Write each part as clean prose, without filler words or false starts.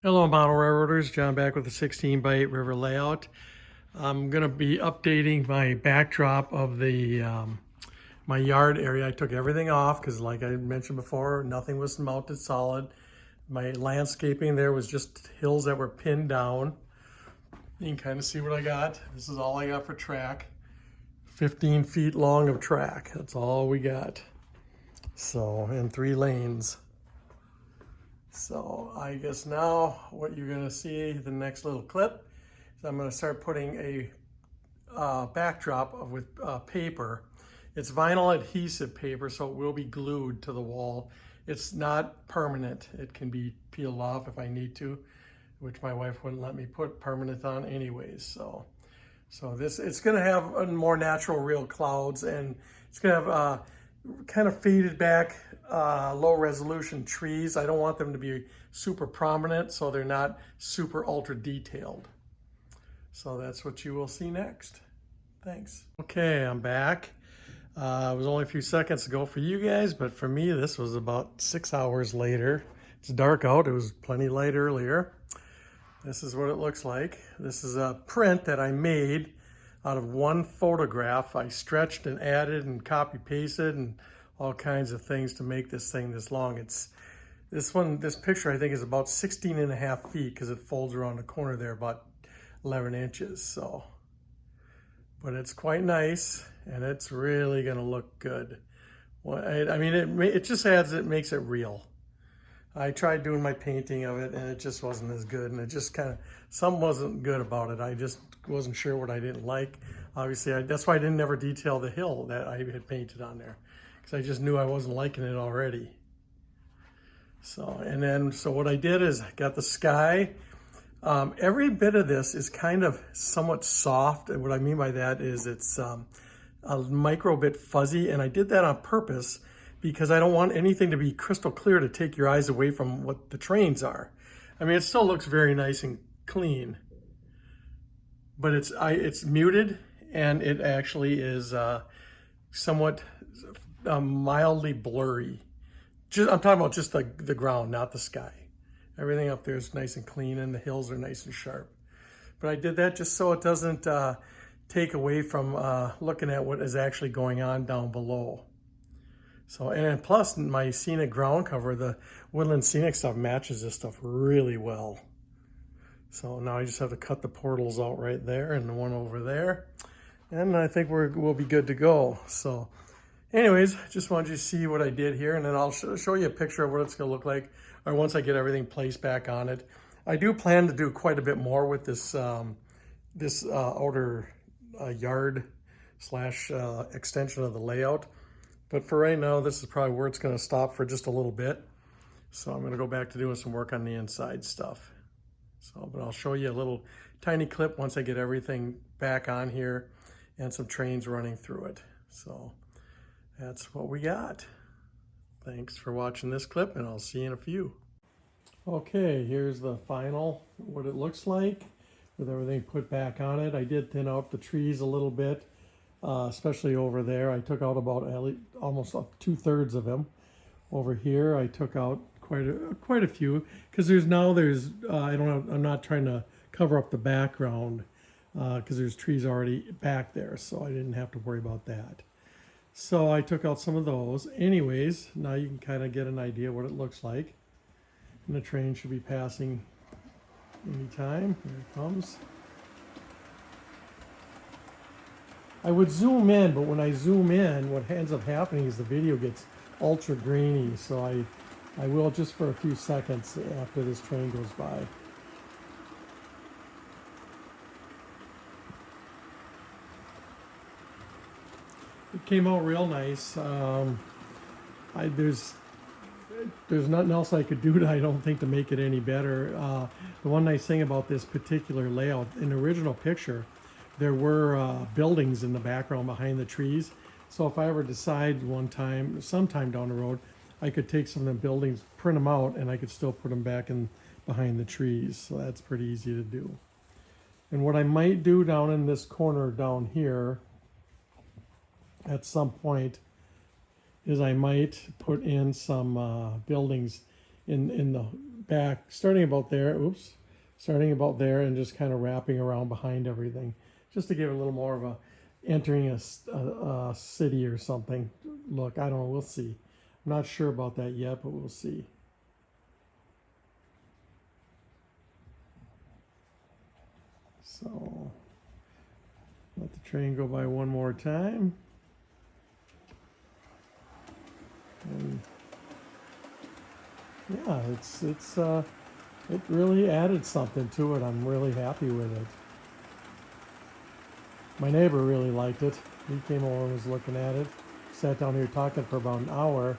Hello, model railroaders. John back with the 16 by 8 river layout. I'm going to be updating my backdrop of the my yard area. I took everything off because, like I mentioned before, nothing was mounted solid. My landscaping there was just hills that were pinned down. You can kind of see what I got. This is all I got for track. 15 feet long of track. That's all we got. So, in 3 lanes. So I guess now what you're going to see the next little clip is I'm going to start putting a backdrop with paper. It's vinyl adhesive paper, so it will be glued to the wall. It's not permanent. It can be peeled off if I need to, which my wife wouldn't let me put permanent on anyways. So this, it's going to have more natural real clouds, and it's going to have kind of faded back low resolution trees. I don't want them to be super prominent, so they're not super ultra detailed. So that's what you will see next. Thanks. Okay, I'm back. It was only a few seconds ago for you guys, but for me, this was about 6 hours later. It's dark out. It was plenty light earlier. This is what it looks like. This is a print that I made out of one photograph. I stretched and added and copy pasted and all kinds of things to make this thing this long. It's this picture I think is about 16.5 feet because it folds around the corner there about 11 inches. So, but it's quite nice and it's really gonna look good. Well, I mean, it just adds, it makes it real. I tried doing my painting of it and it just wasn't as good, and it just kind of, something wasn't good about it. I just wasn't sure what I didn't like. Obviously, that's why I didn't ever detail the hill that I had painted on there, because I just knew I wasn't liking it already. So, and then, so what I did is I got the sky. Every bit of this is kind of somewhat soft, and what I mean by that is it's a micro bit fuzzy, and I did that on purpose because I don't want anything to be crystal clear to take your eyes away from what the trains are. I mean, it still looks very nice and clean, but it's muted, and it actually is somewhat mildly blurry. I'm talking about just the ground, not the sky. Everything up there is nice and clean, and the hills are nice and sharp. But I did that just so it doesn't take away from looking at what is actually going on down below. So, and then plus my scenic ground cover, the Woodland Scenic stuff matches this stuff really well. So now I just have to cut the portals out right there and the one over there. And I think we'll be good to go. So anyways, just wanted you to see what I did here, and then I'll show you a picture of what it's gonna look like, or once I get everything placed back on it. I do plan to do quite a bit more with this outer yard slash extension of the layout. But for right now, this is probably where it's going to stop for just a little bit. So I'm going to go back to doing some work on the inside stuff. So, but I'll show you a little tiny clip once I get everything back on here and some trains running through it. So that's what we got. Thanks for watching this clip, and I'll see you in a few. Okay, here's the final, what it looks like with everything put back on it. I did thin out the trees a little bit. Especially over there, I took out about almost 2/3 of them. Over here, I took out quite a few because I'm not trying to cover up the background because there's trees already back there, so I didn't have to worry about that. So I took out some of those. Anyways, now you can kind of get an idea what it looks like, and the train should be passing anytime. Here it comes. I would zoom in, but when I zoom in, what ends up happening is the video gets ultra grainy, so I will just for a few seconds after this train goes by. It came out real nice. There's nothing else I could do, I don't think, to make it any better. The one nice thing about this particular layout, in the original picture, there were buildings in the background behind the trees. So if I ever decide sometime down the road, I could take some of the buildings, print them out, and I could still put them back in behind the trees. So that's pretty easy to do. And what I might do down in this corner down here at some point is I might put in some buildings in the back, starting about there. Oops, starting about there, and just kind of wrapping around behind everything, just to give it a little more of a entering a city or something look. I don't know. We'll see. I'm not sure about that yet, but we'll see. So let the train go by one more time. And yeah, it really added something to it. I'm really happy with it. My neighbor really liked it. He came over and was looking at it. Sat down here talking for about an hour,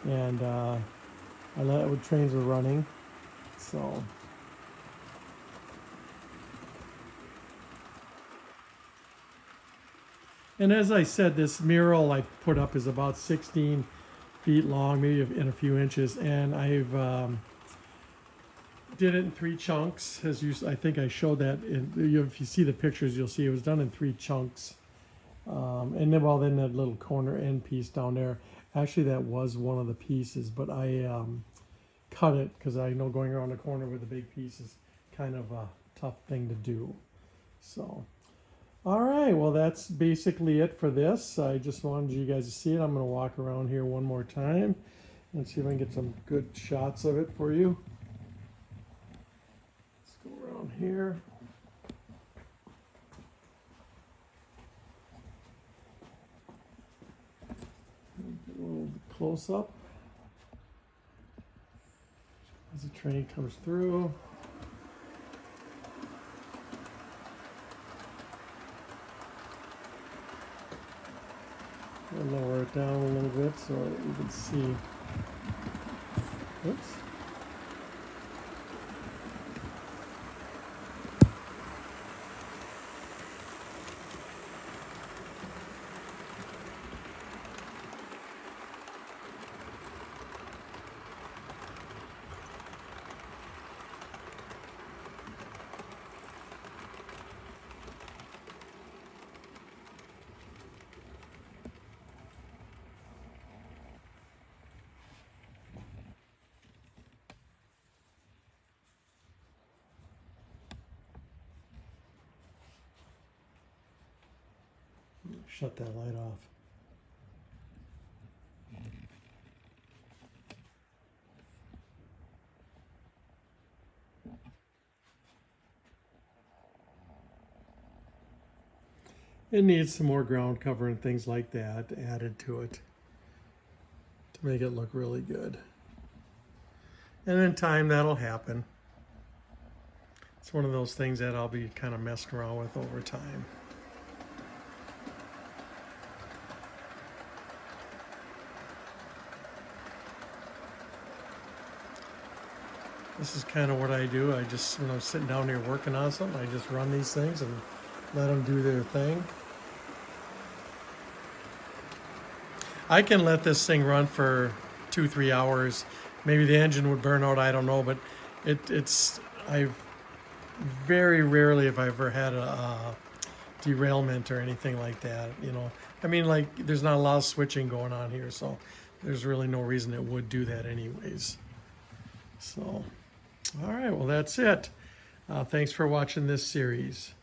and I let it when trains were running. So. And as I said, this mural I put up is about 16 feet long, maybe in a few inches, and I've did it in 3 chunks. I think I showed that. If you see the pictures, you'll see it was done in 3 chunks. And then that little corner end piece down there, actually that was one of the pieces, but I cut it because I know going around the corner with the big piece is kind of a tough thing to do. So. All right, well, that's basically it for this. I just wanted you guys to see it. I'm going to walk around here one more time and see if I can get some good shots of it for you. Let's go around here. Get a little close up as the train comes through. I'll lower it down a little bit so you can see. Oops. Shut that light off. It needs some more ground cover and things like that added to it to make it look really good. And in time, that'll happen. It's one of those things that I'll be kind of messing around with over time. This is kind of what I do. I just, when I'm sitting down here working on something, I just run these things and let them do their thing. I can let this thing run for 2-3 hours. Maybe the engine would burn out, I don't know, but I've very rarely have I ever had a derailment or anything like that, you know. I mean, like, there's not a lot of switching going on here, so there's really no reason it would do that anyways. So, all right, well, that's it. Thanks for watching this series.